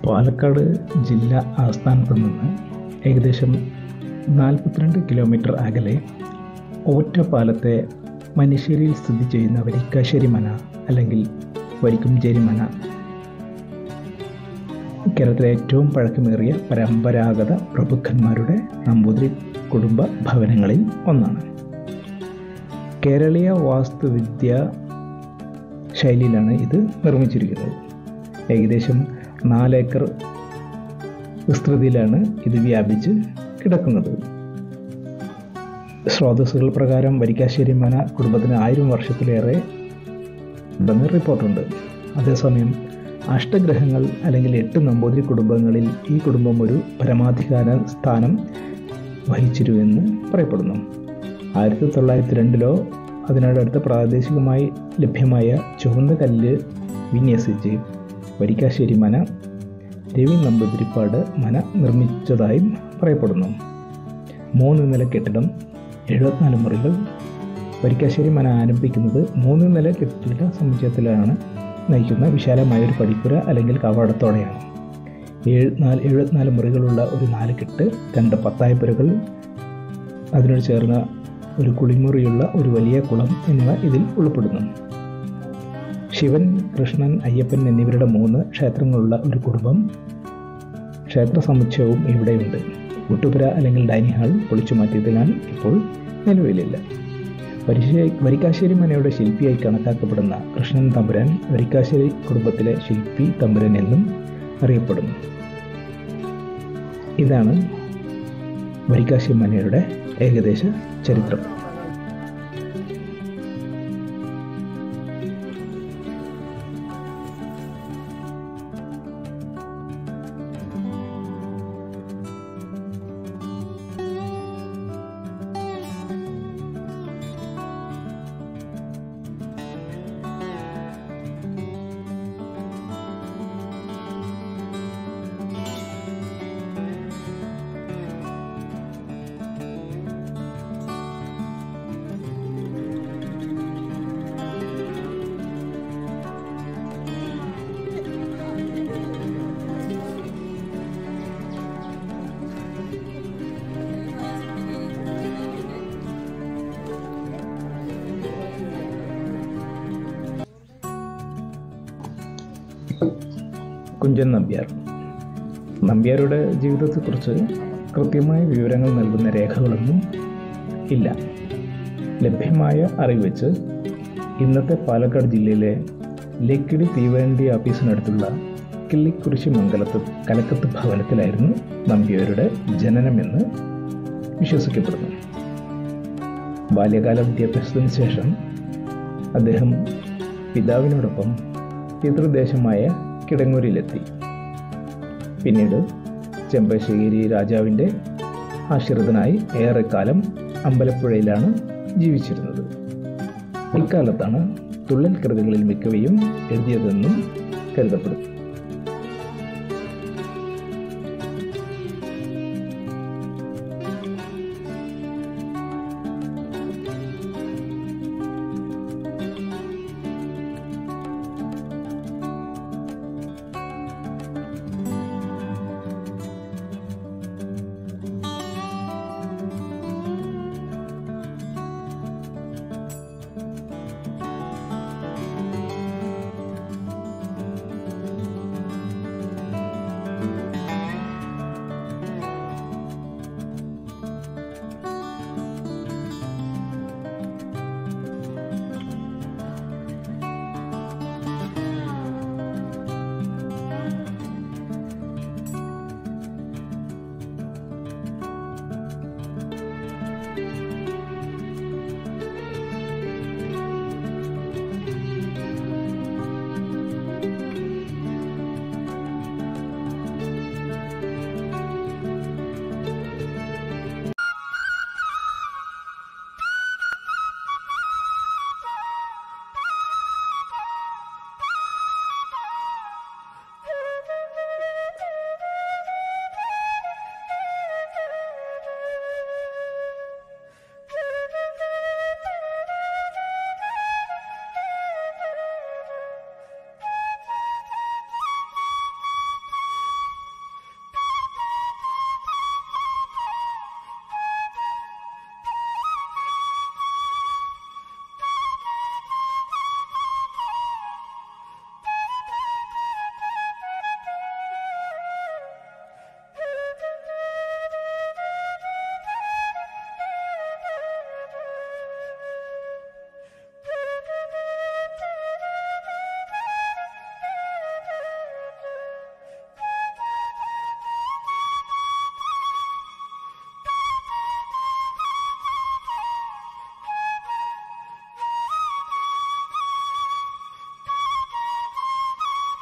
പാലക്കാട് ജില്ലാ ആസ്ഥാനത്ത് നിന്ന് ഏകദേശം 42 കിലോമീറ്റർ അകലെ ഒറ്റപ്പാലത്തെ മനുഷ്യരിൽ സ്ഥിതി ചെയ്യുന്ന വരിക്കാശ്ശേരി മന അല്ലെങ്കിൽ വരിക്കുംചേരി മന കേരളത്തിലെ ഏറ്റവും പഴക്കമേറിയ പരമ്പരാഗത പ്രഭുക്കന്മാരുടെ നമ്പൂതിരി കുടുംബ ഭവനങ്ങളിൽ ഒന്നാണ്. കേരളീയ വാസ്തുവിദ്യ ശൈലിയിലാണ് ഇത് നിർമ്മിച്ചിരിക്കുന്നത്. ഏകദേശം 4 ഏക്കർ വിസ്തൃതിയിലാണ് ഇത് വ്യാപിച്ച് കിടക്കുന്നത്. സ്രോതസ്സുകൾ പ്രകാരം വരിക്കാശ്ശേരി മന കുടുംബത്തിന് 1000 വർഷത്തിലേറെ ഉണ്ടെന്ന് റിപ്പോർട്ടുണ്ട്. അതേസമയം അഷ്ടഗ്രഹങ്ങൾ അല്ലെങ്കിൽ 8 നമ്പൂതിരി കുടുംബങ്ങളിൽ ഈ കുടുംബം ഒരു പരമാധികാര സ്ഥാനം വഹിച്ചിരുമെന്ന് പറയപ്പെടുന്നു. 1902 അതിനോടടുത്ത് പ്രാദേശികമായി ലഭ്യമായ ചുവന്ന കല്ല് വിന്യസിച്ച് വരിക്കാശ്ശേരി മന രവി നമ്പൂതിരിപ്പാട് മന നിർമ്മിച്ചതായും പറയപ്പെടുന്നു. 3 നില കെട്ടിടം, 74 മുറികൾ. വരിക്കാശ്ശേരി മന ആരംഭിക്കുന്നത് 3 നില കെട്ടിട സമുച്ചയത്തിലാണ് നയിക്കുന്ന വിശാലമായൊരു പടിപ്പുര അല്ലെങ്കിൽ കവാടത്തോടെയാണ്. 74 മുറികളുള്ള ഒരു 4 കെട്ട്, 2 പത്തായപ്പുരകൾ, അതിനോട് ചേർന്ന ഒരു കുളിമുറിയുള്ള ഒരു വലിയ കുളം എന്നിവ ഇതിൽ ഉൾപ്പെടുന്നു. ശിവൻ, കൃഷ്ണൻ, അയ്യപ്പൻ എന്നിവരുടെ 3 ക്ഷേത്രങ്ങളുള്ള ഒരു കുടുംബം ക്ഷേത്ര സമുച്ചയവും ഇവിടെയുണ്ട്. ഊട്ടുപുര അല്ലെങ്കിൽ ഡൈനിങ് ഹാൾ പൊളിച്ചു മാറ്റിയതിനാൽ ഇപ്പോൾ നിലവിലില്ല. വരിക്കാശ്ശേരി മനയുടെ ശില്പിയായി കണക്കാക്കപ്പെടുന്ന കൃഷ്ണൻ തമ്പുരാൻ വരിക്കാശ്ശേരി കുടുംബത്തിലെ ശില്പി തമ്പുരാൻ എന്നും അറിയപ്പെടുന്നു. ഇതാണ് വരിക്കാശ്ശേരി മനയുടെ ഏകദേശ ചരിത്രം. കുഞ്ചൻ നമ്പ്യാർ. നമ്പ്യാരുടെ ജീവിതത്തെക്കുറിച്ച് കൃത്യമായ വിവരങ്ങൾ നൽകുന്ന രേഖകളൊന്നും ഇല്ല. ലഭ്യമായ അറിവ് വെച്ച് ഇന്നത്തെ പാലക്കാട് ജില്ലയിലെ ലക്കിടി തീവണ്ടി ഓഫീസിനടുത്തുള്ള കിള്ളിക്കുരിശി മംഗലത്ത് കലക്കത്ത് ഭവനത്തിലായിരുന്നു നമ്പ്യാരുടെ ജനനമെന്ന് വിശ്വസിക്കപ്പെടുന്നു. ബാല്യകാല വിദ്യാഭ്യാസത്തിന് ശേഷം അദ്ദേഹം പിതാവിനോടൊപ്പം പിതൃദേശമായ കിടങ്ങൂരിലെത്തി. പിന്നീട് ചെമ്പശ്ശേരി രാജാവിൻ്റെ ആശ്രിതനായി ഏറെക്കാലം അമ്പലപ്പുഴയിലാണ് ജീവിച്ചിരുന്നത്. ഇക്കാലത്താണ് തുള്ളൽ കൃതികളിൽ മിക്കവയും എഴുതിയതെന്നും കരുതപ്പെടുന്നു.